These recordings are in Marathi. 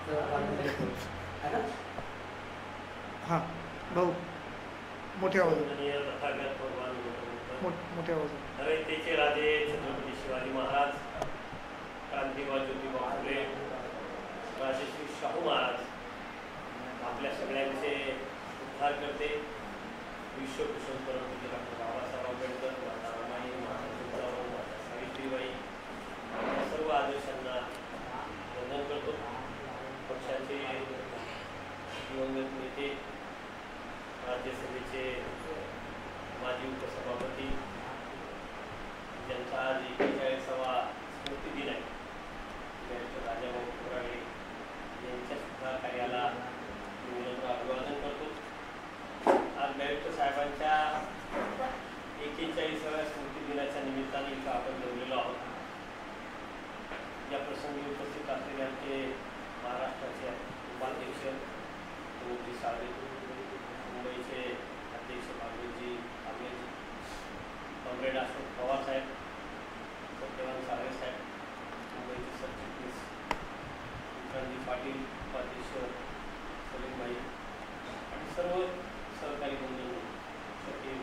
हां भाऊ मोठ्या आवाज मोठ्या आवाज रयतेचे राजे छत्रपती शिवाजी महाराज, क्रांतिबा ज्योतिबा फुले, राजश्री शाहू महाराज, आपल्या सगळ्यांचे उद्धार करते विश्वभूषण परमपूज्य डॉक्टर बाबासाहेब आंबेडकर, माता रमाई, माता तुळजाभवानी, माता सावित्रीबाई या सर्व आदर्शांना वंदन करतो. पक्षाचे दिवंगत नेते, राज्यसभेचे माजी उपसभापती, ज्यांचा आज 41वा स्मृती दिन आहे, बॅरिस्टर राजाभाऊ खोब्रागडे यांच्या सुद्धा कार्याला विनम्र अभिवादन करतो. आज बॅरिस्टर साहेबांच्या 41व्या स्मृती दिनाच्या निमित्ताने इथं आपण जमलेलो आहोत. या प्रसंगी उपस्थित असलेले आमचे महाराष्ट्राचे उपाध्यक्ष मोदी सावळे, मुंबईचे अध्यक्ष भागवतजी आंबेजी, कॉम्रेड अशोक पवार साहेब, सत्यवान साळवे साहेब, मुंबईचे सरचिटणीस विक्रांतजी पाटील, उपाध्यक्ष सलीमभाई आणि सर्व सहकारी बंधू शकील.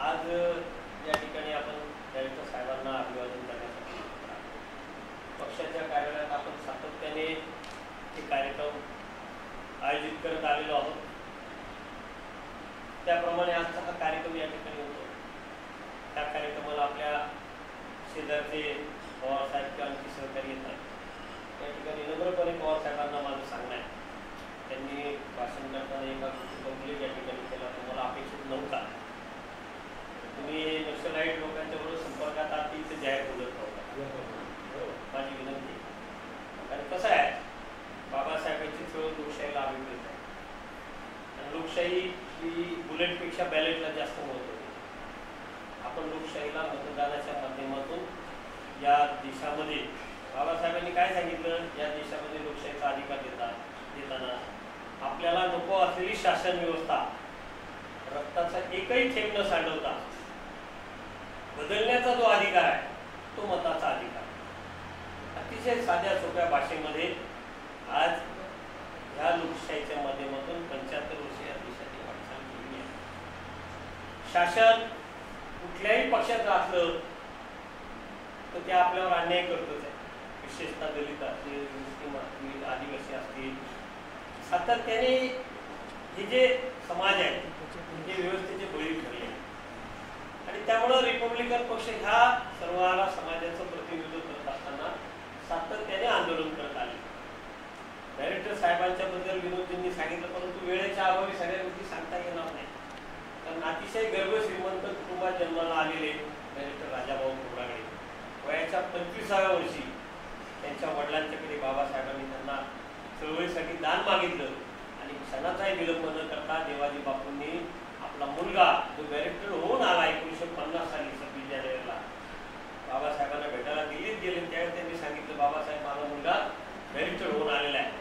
आज या ठिकाणी आपण बॅरिस्टर साहेबांना अभिवादन करण्यासाठी पक्षाच्या कार्यालयात आपण सातत्याने हे कार्यक्रम आयोजित करत आलेलो आहोत. त्याप्रमाणे आजचा हा कार्यक्रम या ठिकाणी होतो. त्या कार्यक्रमाला आपल्या शेजारचे पवारसाहेब किंवा आणखी सहकारी येतात. या ठिकाणी नम्रपणे पवारसाहेबांना माझं सांगणं आहे, त्यांनी भाषण करताना एका गोष्टी या ठिकाणी केला तुम्हाला अपेक्षित नव्हता. तुम्ही नक्षलाईट लोकांच्या बरोबर संपर्कात आहात ती इथे जाहीर बोलत नव्हता. माझी विनंती, कारण कसं आहे, बाबासाहेबांची चळवळ लोकशाहीला अभिप्रेत आहे आणि लोकशाही ही बुलेटपेक्षा बॅलेटला जास्त महत्त्व होते. आपण लोकशाहीला मतदानाच्या माध्यमातून या देशामध्ये बाबासाहेबांनी काय सांगितलं, या देशामध्ये लोकशाहीचा अधिकार देताना आपल्याला नको असलेली शासन व्यवस्था रक्ताचा एकही थेंब न सांडवता बदलण्याचा जो अधिकार आहे तो मताचा अधिकार. अतिशय साध्या सोप्या भाषेमध्ये आज ह्या लोकशाहीच्या माध्यमातून 75 वर्ष या देशाची वाटचाल केली आहे. शासन कुठल्याही पक्षाचं असलं तर ते आपल्यावर अन्याय करतच आहे. विशेषतः दलित असतील, मुस्लिम असतील, आदिवासी असतील, सातत्याने हे जे समाज आहे हे व्यवस्थेचे बळी ठरले आणि त्यामुळं रिपब्लिकन पक्ष ह्या सर्वांना समाजाचं प्रतिनिधित्व करत असताना सातत्याने आंदोलन करत आले. बॅरिस्टर साहेबांच्या बद्दल विनोदजींनी सांगितलं, परंतु वेळेच्या अभावी सगळ्या गोष्टी सांगता येणार नाही. कारण अतिशय गर्भ श्रीमंत कुटुंबात जन्माला आलेले बॅरिस्टर राजाभाऊ खोब्रागडे वयाच्या 25व्या वर्षी त्यांच्या वडिलांच्याकडे बाबासाहेबांनी त्यांना चळवळीसाठी दान मागितलं आणि क्षणाचाही विलंब न करता देवाजी बापूंनी आपला मुलगा जो बॅरिस्टर होऊन आला 1950 साली 26 जानेवारीला बाबासाहेबांना भेटायला दिल्लीत गेले. त्यावेळी त्यांनी सांगितलं, बाबासाहेब माझा मुलगा बॅरिस्टर होऊन आलेला आहे.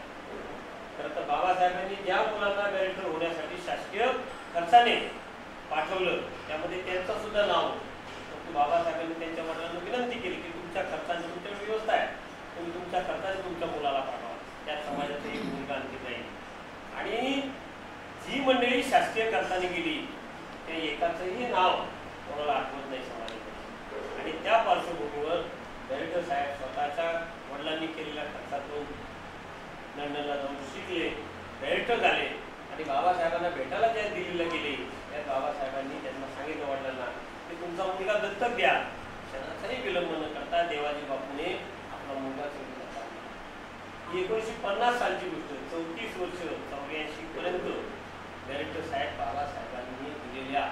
खरं तर बाबासाहेबांनी ज्या मुलांना बॅरिस्टर होण्यासाठी शासकीय खर्चाने पाठवलं त्यामध्ये त्यांचं सुद्धा नाव होतं. परंतु बाबासाहेबांनी त्यांच्या वडिलांना विनंती केली की तुमच्या खर्चाने तुमच्याकडे व्यवस्था आहे, तुम्ही तुमच्या खर्चाने तुमच्या मुलाला पाठवा, त्या समाजाचा एक मुलगा आणखी नाही. आणि जी मंडळी शासकीय खर्चाने गेली त्या एकाचंही नाव कोणाला आठवत नाही समाजामध्ये. आणि त्या पार्श्वभूमीवर बॅरिस्टर साहेब स्वतःच्या वडिलांनी केलेल्या खर्चातून लंडनला जाऊन शिकले, बॅरिस्टर झाले आणि बाबासाहेबांना भेटायला ज्या दिल्लीला गेले त्या बाबासाहेबांनी त्यांना सांगितलं वडिलांना की तुमचा मुलगा दत्तक द्या. क्षणाचाही विलंब न करता देवाजी बापूने आपला मुलगा चळवळीला लावला. 1950 सालची गोष्ट, 34 वर्ष 84 पर्यंत बॅरिस्टर साहेब बाबासाहेबांनी दिलेल्या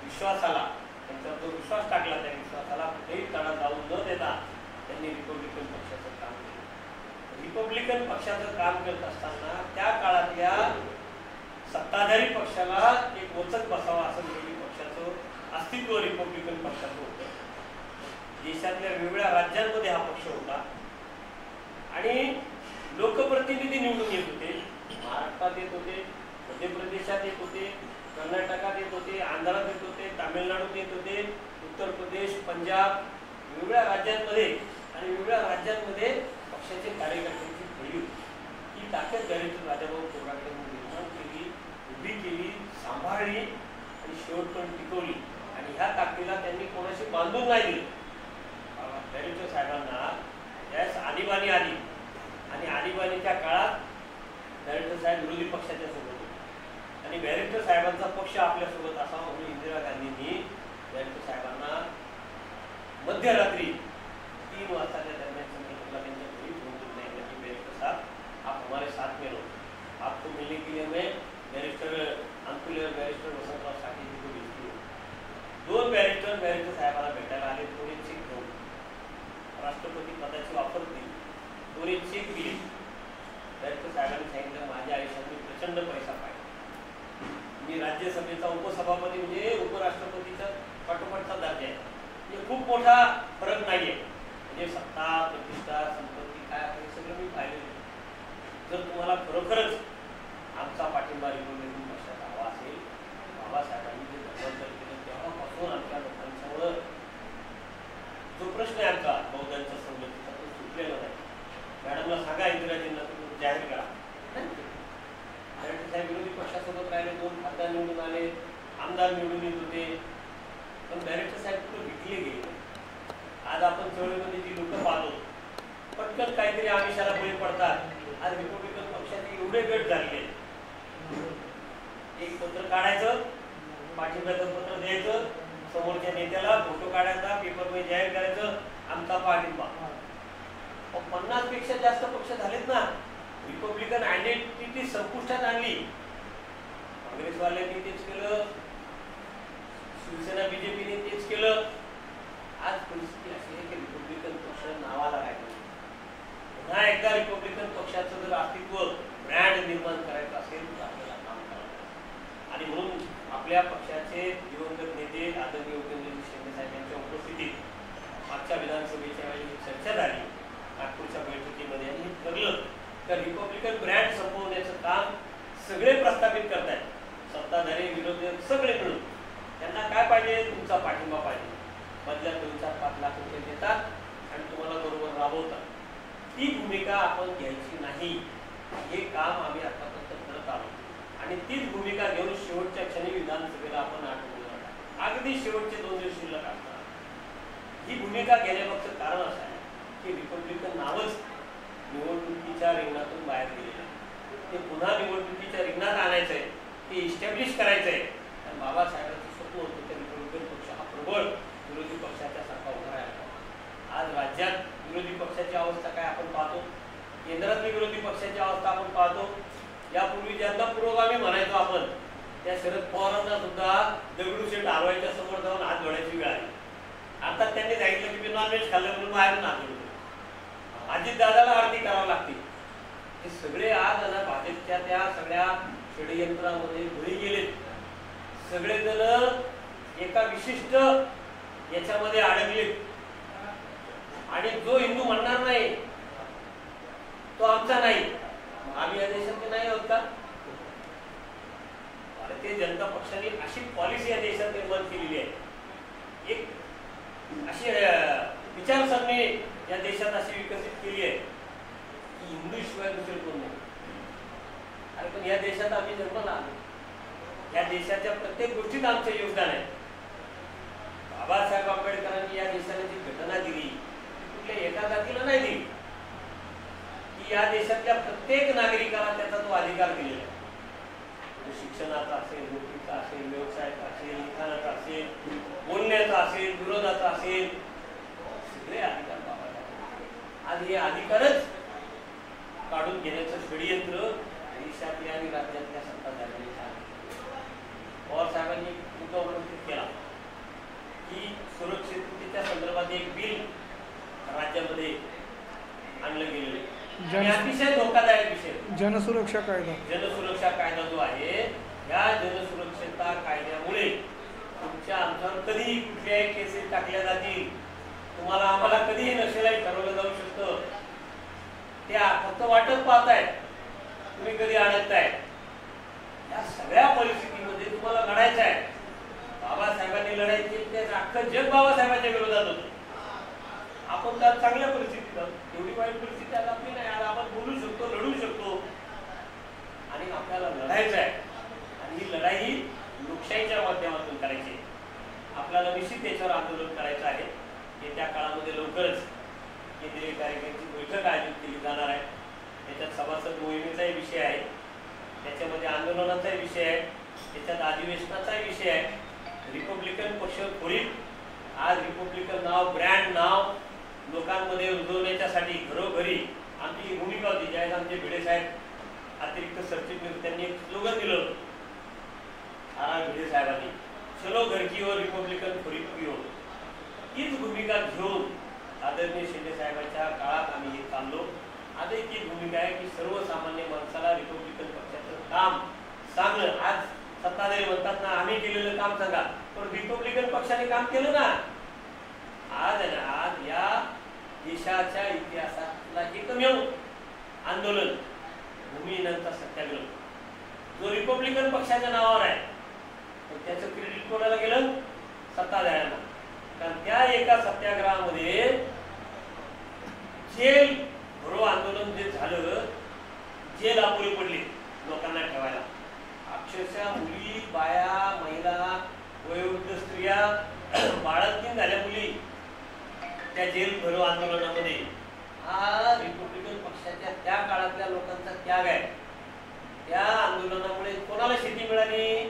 विश्वासाला, त्यांचा जो विश्वास टाकला त्या विश्वासाला कुठेही तडा जाऊ न देता त्यांनी रिपब्लिकन पक्षाचं काम केलं. रिपब्लिकन पक्षाचं काम करत असताना त्या काळातल्या सत्ताधारी पक्षाला एक वचक बसावा असं विरोधी पक्षाचं अस्तित्व रिपब्लिकन पक्षाचं होतं. देशातल्या वेगवेगळ्या राज्यांमध्ये हा पक्ष होता आणि लोकप्रतिनिधी निवडून येत होते. महाराष्ट्रात येत होते, मध्य प्रदेशात येत होते, कर्नाटकात येत होते, आंध्रात येत होते, तामिळनाडूत येत होते, उत्तर प्रदेश, पंजाब, वेगवेगळ्या राज्यांमध्ये आणि वेगवेगळ्या राज्यांमध्ये पक्षाचे कार्यकर्त्यांची फळी होती. ही ताकद डायरेक्टर राजाभाऊ कोराटेंनी निर्माण केली, उभी केली, सांभाळली आणि शेवटपर्यंत टिकवली. आणि ह्या ताकदीला त्यांनी कोणाशी बांधून नाही दिलं. डायरेक्टर साहेबांना त्यास आणीबाणी आली आणि आणीबाणीच्या काळात डायरेक्टर साहेब विरोधी पक्षाच्या सोबत होते आणि डायरेक्टर साहेबांचा पक्ष आपल्यासोबत असावा म्हणून इंदिरा गांधींनी डायरेक्टर साहेबांना मध्यरात्री 3 वाजताच्या दरम्यान संकल्पना त्यांच्या घरी फोन करून सांगितलं की डायरेक्टर साहब आप हमारे साथ में रहो, आपको मिलने के लिए मैं बैरिस्टर अंकुल और बैरिस्टर वसंतराव साठे जी को भेजती हूँ. 2 बैरिस्टर साहेबांना भेटायला आले. थोडी चेक घेऊन राष्ट्रपती पदाची ऑफर दिली. थोडी चेक दिली. डायरेक्टर साहेबांनी सांगितलं माझ्या आयुष्यात मी प्रचंड पैसा पाहिजे. मी राज्यसभेचा उपसभापती म्हणजे उपराष्ट्रपतीचा पाठोपाठचा दर्जा आहे. म्हणजे खूप मोठा फरक नाहीये. म्हणजे सत्ता, प्रतिष्ठा, संपत्ती काय आहे सगळं मी पाहिलेलं. जर तुम्हाला खरोखरच आमचा पाठिंबा रिपब्लिकन पक्षाचा हवा असेल, बाबासाहेबांनी जे धर्मांतर केलं तेव्हापासून आमच्या लोकांसमोर जो प्रश्न आहे आमचा बौद्धांच्या सवलतीचा तो सुटलेला नाही. मॅडमला सांगा इंदिराजींना तुम्ही जाहीर करा. साहेब विरोधी पक्षासोबत राहिले, 2 खासदार निवडून आले, आमदार निवडून येत होते, पण डायरेक्टर साहेब कुठे विकले गेले. आज आपण चळवळीमध्ये जी लोक पाहतो पटकन काहीतरी आमिषाला बळी पडतात. आज रिपब्लिकन पक्षाचे एवढे गट झाले. एक पत्र काढायचं, पाठिंब्याचं पत्र द्यायचं, समोरच्या नेत्याला फोटो काढायचा, पेपरमध्ये जाहीर करायचं आमचा पाठिंबा. 50 पेक्षा जास्त पक्ष झालेत ना. रिपब्लिकन आयडेंटिटी संपुष्टात आणली. काँग्रेसवाल्यांनी तेच केलं, शिवसेना बीजेपीने तेच केलं. आज परिस्थिती अशी आहे की रिपब्लिकन पक्ष नावाला राहिला. पुन्हा एकदा रिपब्लिकन पक्षाचं जर अस्तित्व ब्रँड निर्माण करायचं असेल तर आपल्याला काम करावं. आणि म्हणून आपल्या पक्षाचे दिवंगत नेते आदरणीय उपेंद्रजी शिंदे साहेब यांच्या उपस्थितीत मागच्या विधानसभेच्या वेळी चर्चा झाली नागपूरच्या बैठकीमध्ये आणि हे ठरलं तर रिपब्लिकन ब्रँड संपवण्याचं काम सगळे प्रस्थापित करतायत. सत्ताधारी, विरोधक सगळे मिळून. त्यांना काय पाहिजे? तुमचा पाठिंबा पाहिजे. बदल्यात 2-4-5 लाख रुपये देतात आणि तुम्हाला बरोबर राबवतात. ती भूमिका आपण घ्यायची नाही. हे काम आम्ही आतापर्यंत करत आहोत आणि तीच भूमिका घेऊन शेवटच्या क्षणी विधानसभेला आपण आठवलं. अगदी शेवटचे 2 दिवस शिल्लक असतात. ही भूमिका घेण्यामागचं कारण असं आहे की रिपब्लिकन नावच निवडणुकीच्या रिंगणातून बाहेर गेलेलं आहे. ते पुन्हा निवडणुकीच्या रिंगणात आणायचं आहे, ते इस्टॅब्लिश करायचं आहे. आणि बाबासाहेबांचं स्वप्न होतं की रिपब्लिकन पक्ष हा प्रबळ विरोधी पक्षाच्या सारखा उभा राहिला. आज राज्यात विरोधी पक्षाची अवस्था काय आपण पाहतो, केंद्रातली विरोधी पक्षाची अवस्था आपण पाहतो. यापूर्वी ज्यांना पुरोगामी म्हणायचो आपण त्या शरद पवारांना सुद्धा दगडूशेठ हलवायच्या समोर जाऊन हात धुवायची वेळ आली. आता त्यांनी सांगितलं की मी नॉनव्हेज खाल्लं म्हणून बाहेरून हात धुतो. अजितदादाला आरती करावं लागते. हे सगळे आज भाजपच्या त्या सगळ्या षडयंत्रामध्ये बळी गेले. सगळेजण एका विशिष्ट याच्यामध्ये अडकले आणि जो हिंदू म्हणणार नाही तो आमचा नाही. आम्ही या देशातले नाही आहोत का? भारतीय जनता पक्षाने अशी पॉलिसी या देशात निर्माण केलेली आहे. एक अशी विचारसरणी या देशात अशी विकसित केली आहे की हिंदू शिवाय दुसरे कोण नाही. अरे पण या देशात आम्ही जन्माला आलो. या देशाच्या प्रत्येक गोष्टीत आमचं योगदान आहे. बाबासाहेब आंबेडकरांनी या देशाला जी घटना दिली कुठल्या एका जातीला नाही दिली. की या देशातल्या प्रत्येक नागरिकाला त्याचा तो अधिकार दिलेला आहे. शिक्षणाचा असेल, नोकरीचा असेल, व्यवसायाचा असेल, लिखाणाचा असेल, बोलण्याचा असेल, विरोधाचा असेल, सगळे अधिकार बाबासाहेब. आज हे अधिकारच काढून घेण्याचं षडयंत्र देशातल्या आणि राज्यातल्या सत्ताधाऱ्यांनी पवार साहेबांनी मुद्दा उपस्थित केला की सुरक्षिततेच्या संदर्भात एक बिल राज्यामध्ये आणलं गेलेलं आहे. अतिशय धोकादायक विषय जनसुरक्षा कायदा. जनसुरक्षा कायदा जो आहे या जनसुरक्षता कायद्यामुळे तुमच्या आमच्यावर कधीही कुठल्याही केसेस टाकल्या जातील. तुम्हाला आम्हाला कधीही नक्षलाही ठरवलं जाऊ शकतं. त्या फक्त वाटत पाहताय तुम्ही कधी अडकताय. या सगळ्या परिस्थितीमध्ये तुम्हाला लढायचं आहे. बाबासाहेबांनी लढायचे ते अख्खं जग बाबासाहेबांच्या विरोधात होतं. आपण तर चांगल्या परिस्थितीत आहोत, एवढी वाईट परिस्थिती आज आपली नाही. आज आपण बोलू शकतो, लढू शकतो आणि आपल्याला लढायचं आहे. आणि ही लढाई लोकशाहीच्या माध्यमातून करायची. आपल्याला निश्चित त्याच्यावर आंदोलन करायचं आहे. येत्या काळामध्ये लवकरच केंद्रीय कार्यकारिणीची बैठक आयोजित केली जाणार आहे. त्याच्यात सभासद मोहिमेचाही विषय आहे, त्याच्यामध्ये आंदोलनाचाही विषय आहे, त्याच्यात अधिवेशनाचाही विषय आहे. रिपब्लिकन पक्ष त्वरित आज रिपब्लिकन नाव, ब्रँड नाव लोकांमध्ये रुजवण्याच्यासाठी घरोघरी आमची ही भूमिका होती. ज्यावेळेस आमचे भिडे साहेब अतिरिक्त सरचिटणीस त्यांनी एक स्लोगन दिलं भिडे साहेबांनी, चलो घर की ओर रिपब्लिकन त्वरित की ओर. हीच भूमिका घेऊन आदरणीय शिंदे साहेबांच्या काळात आम्ही हे चाललो. आजही ती भूमिका आहे की सर्वसामान्य माणसाला रिपब्लिकन पक्षाचं काम सांगणं. आज सत्ताधारी म्हणतात ना आम्ही केलेलं काम सांगा, पण रिपब्लिकन पक्षाने काम केलं ना. आज आहे ना, आज या देशाच्या इतिहासातला एकमेव आंदोलन भूमिहीनांचा सत्याग्रह जो रिपब्लिकन पक्षाच्या नावावर आहे, पण त्याचं क्रेडिट कोणाला गेलं? सत्ताधाऱ्यांना. कारण त्या एका सत्याग्रहामध्ये जेल भरो आंदोलन जे झालं, जेल अपुरी पडली लोकांना ठेवायला. अक्षरशः मुली, बाया, महिला, वयोवृद्ध स्त्रिया, बाळंतीण झाल्या मुली त्या जेल भरो आंदोलनामध्ये. हा रिपब्लिकन पक्षाच्या त्या काळातल्या लोकांचा त्याग आहे. त्या आंदोलनामुळे कोणाला शेती मिळाली,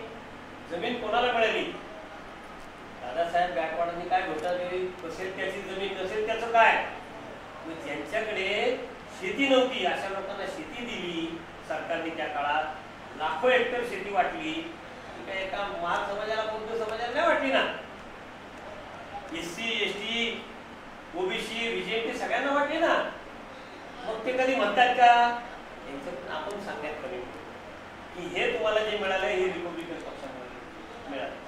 जमीन कोणाला मिळाली? दादासाहेब गायकवाडांनी काय घोटाळले, बसेल त्याची जमीन, नसेल त्याचं काय. ज्यांच्याकडे शेती नव्हती अशा लोकांना शेती दिली सरकारने त्या काळात. लाखो हेक्टर शेती वाटली. काय एका महार समाजाला, बौद्ध समाजाला नाही वाटली ना. SC, ST, OBC, BJP सगळ्यांना वाटली ना. मग ते कधी म्हणतात का? यांच्यातून आपण सांगण्यात कमी की हे तुम्हाला जे मिळालं हे रिपब्लिकन पक्षामुळे मिळालं.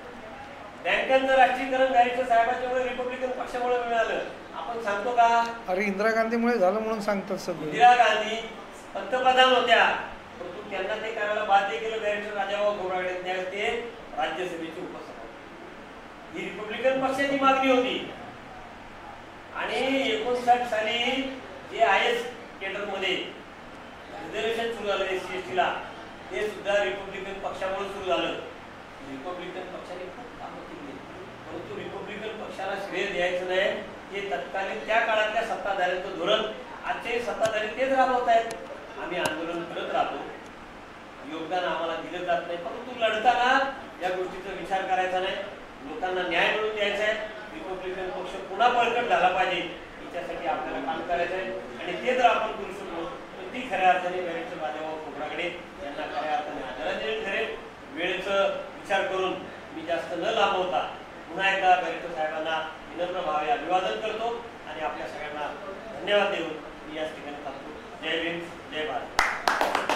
बँकांचं राष्ट्रीयकरण गायच्या साहेबांच्यामुळे रिपब्लिकन पक्षामुळे मिळालं. आपण सांगतो का? अरे इंदिरा गांधीमुळे झालं म्हणून सांगतात सगळे. इंदिरा गांधी पंतप्रधान होत्या, परंतु त्यांना ते करायला बाध्य केलं बॅरिस्टर राजाभाऊ खोब्रागडे. त्यावेळेस ते राज्यसभेचे उपसभापती. ही रिपब्लिकन पक्षाची मागणी होती. आणि 59 साली जे IS केडरमध्ये रिझर्वेशन सुरू झालं SC ST ला, ते सुद्धा रिपब्लिकन पक्षामुळे सुरू झालं. रिपब्लिकन पक्षाने खूप कामं केली, परंतु रिपब्लिकन पक्षाला श्रेय द्यायचं नाही. हे तत्कालीन त्या काळातल्या सत्ताधाऱ्यांचं धोरण आजचे सत्ताधारी तेच राबवत आहेत. आम्ही आंदोलन करत राहतो, योगदान आम्हाला दिलं जात नाही, परंतु लढताना या गोष्टीचा विचार करायचा नाही. लोकांना न्याय मिळवून द्यायचा आहे. रिपब्लिकन पक्ष पुन्हा बळकट झाला पाहिजे याच्यासाठी आपल्याला काम करायचं आहे. आणि ते जर आपण करू शकलो तर ती खऱ्या अर्थाने बॅरिस्टर राजाभाऊ खोब्रागडे यांना खऱ्या अर्थाने आदरांजली ठरेल. वेळेचं विचार करून मी जास्त न लांबवता पुन्हा एकदा बॅरिस्टर साहेबांना विनम्र भावे अभिवादन करतो आणि आपल्या सगळ्यांना धन्यवाद देऊन मी याच ठिकाणी थांबतो. जय भीम, जय भारत.